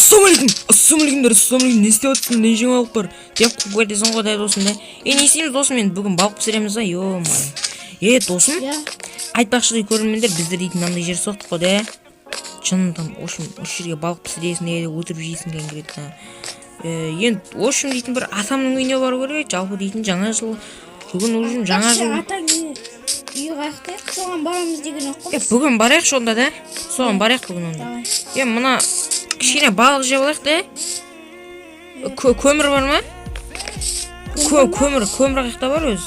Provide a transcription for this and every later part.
Ассалаумалейкум, не істеп отырсың, не жеп алып бар деп қуып кетесің ғой да досым да. Не істейміз досым, енді бүгін балық пісіреміз ба, ё-май. Досым, айтпақшы көрермендер, біздер дейтін мынандай жер соқтық қой да. Шын там, осы жерге балық пісіресің деп отырып жейсің деген келеді да. Енді осы дейтін бір атамның үйіне бару керек, жалпы дейтін жаңа жыл. Бүгін уже жаңа жыл. Үйі қаяқта, соған барамыз деген ақ қой. Бүгін барайық сонда да. Соған барайық бүгін онда. Мына кішкене балық жеп алайық да. Көмір бар ма? Көмір қаяқта бар өзі.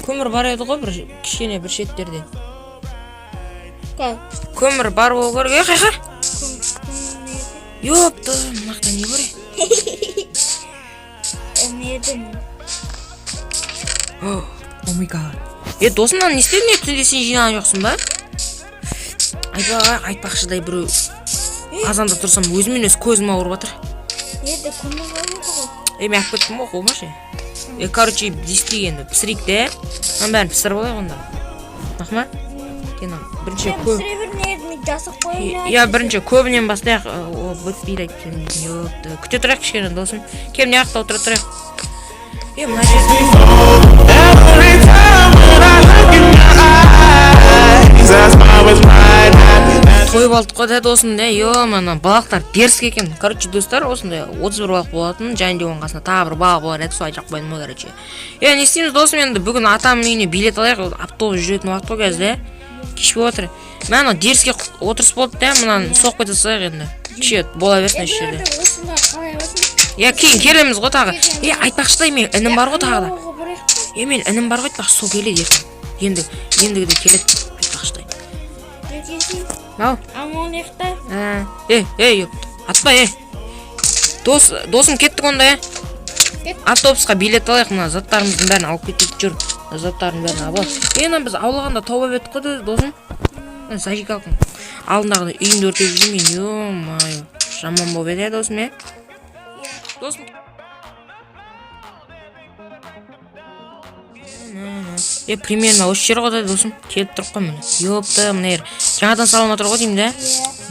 Көмір бар еді ғой бір кішкене бір шеттерде. Көмір бар болу керек. Қайқа? Ёпты, мынақта не бар? О май гад. Досымнан не істедің, түнде сен жинаған жоқсың ба? Айтпақшыдай біреу азанда тұрсам өзімен өз көзім ауырып жатыр. Көмір бар ғой. Мен алып кеттім ғой, қоймашы. Короче, дестеген пісірейік те. Мен бәрін пісіріп алайық онда. Мақма? Бірінші көп. Пісіре бермейді, жасық қойын. Бірінші көбінен бастайық. Бітпейді айтып. Күте тұрайық кішкене досым. Кем не ақта отыра тұрайық. Мына тойып алдық қой да досым да. Мына балықтар дерсік екен. Короче, достар, осындай 31 балық болатын. Және де оның қасында тағы бір балық болар еді, сол айтақ қойдым ғой, короче. Не істейміз досым, енді бүгін атамның үйіне билет алайық. Автобус жүретін уақыт қой қазір, кеш болып отыр. Мен ана дерске отырыс болды да, мынаны соқып кете салайық енді. Кеше бола берсін осы жерде. Кейін келеміз ғой тағы. Айтпақшыдай мен інім бар ғой тағы да. Мен інім бар ғой айтпақшы, сол келеді ертең. Ендігі де келеді айтпақшыдай. Ау? Амон ехта. Атпа, Досым кеттік онда, Автобусқа билет алайық, мына заттарымыздың бәрін алып кетейік, жүр. Заттардың бәрін алып. Біз аулағанда тауып еттік қой досым. Зажигалкаң. Алдындағыда үйімді өртеп жүрмейін, ё-май. Жаман болып еді досым, Досым. Примерно осы жер ғой досым. Келіп тұрып қой міне. Ёпты, мына ер. Жаңадан салон отыр ғой деймін да.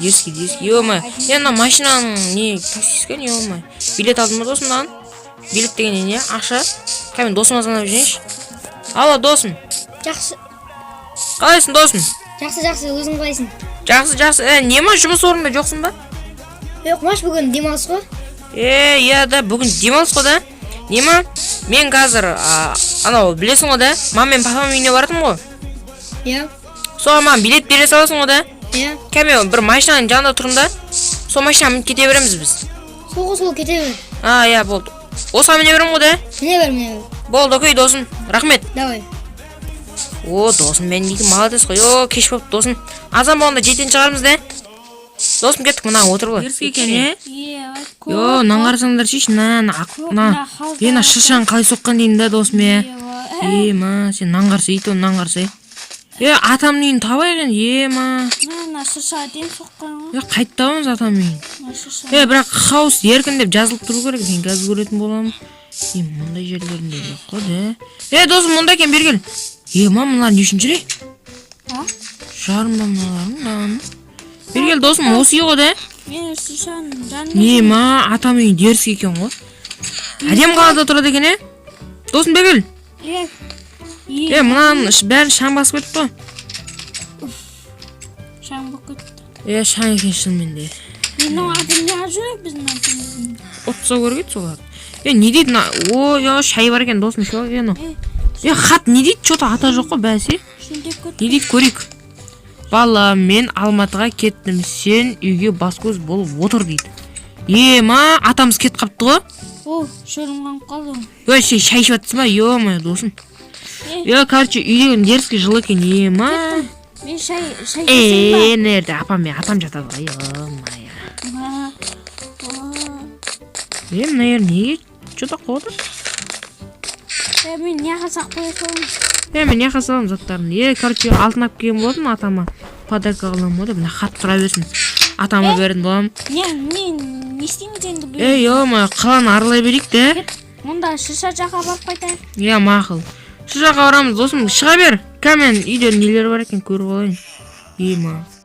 Дерске. Ё-май. Мына машинаның не таксискен, ё-май. Билет алдым ба досымдан? Билет деген не? Ақша. Мен досыма звондап жүрейінші. Алло, досым. Жақсы. Қалайсың, досым? Жақсы, өзің қалайсың? Жақсы. Нема жұмыс орнында жоқсың ба? Маш бүгін демалыс қой. Да, бүгін демалыс қой да. Нема? Мен қазір, анау, білесің ғой да? Мам мен папам үйіне баратым ғой. Соға маған билет бере саласың ғой да? Кәме бір машинаның жанында тұрым да. Сол машина мініп кете береміз біз. Сол кете бер. Болды. Осыға міне берем ғой да? Міне бер. Болды, окей, досым. Рахмет. Давай. Досым, мен дейтін молодец қой. Кеш болып досым. Азан болғанда жетен шығарымыз да? Досым кеттік, мына отыр ғой. Дерске екен, нан қарасаңдар шеш, ена шыршаң қалай соққан дейін да досым, сен нан қарсы, нан қарсы. Атамның үйін табайық енді, шырша дейін соққан ғой. Қайт табамыз атамның үйін. Бірақ хаус еркін деп жазылып тұру керек, мен қазір көретін боламын. Мұндай жерлерінде жоқ қой да. Досым, мұнда екен, бергел. Мыналар не үшін жүре? Жарым мыналарын. Бергел досым, осы үй ғой да? Мен шыршаның жанын. Атамның үйін дерске екен ғой. Әдем қалада тұрады екен, Досым, бергел. Мұнаның бәрін шаң басып кетті ғой. Шаң болып кетті. Шаң екен шынымен де. Менің адым не ажырай біздің атымыздың? Отса көргет солар. Не дейді? Шай бар екен досым. Хат не дейді? Что-то ата жоқ қой бәсе. Не дейді көрейік. Бала, мен Алматыға кеттім, сен үйге бас-көз болып отыр дейді. Атамыз кет қапты ғой? Шөрімған қалды. Шай ішіп атсың ба? Ё-май, досым. Короче, үйдеген дерске жылы екен, Мен шай кесің ба? Нерді, апам жатады ғой, ё-май. Мына ер неге? Что-то қоды? Мен неға сақ қоя салым? Мен неға салым заттарын. Короче, алтын ап келген болатын атама. Подарка қылам болды. Мына хат тұра берсін. Атама берін болам. Не істейміз енді? Ё-май, қаланы аралай берейік те. Мұнда шырша жаққа барып қайтайық. Мақыл. Шыршаға барамыз, досым, шыға бер. Кәмен үйде нелер бар екен көріп алайын.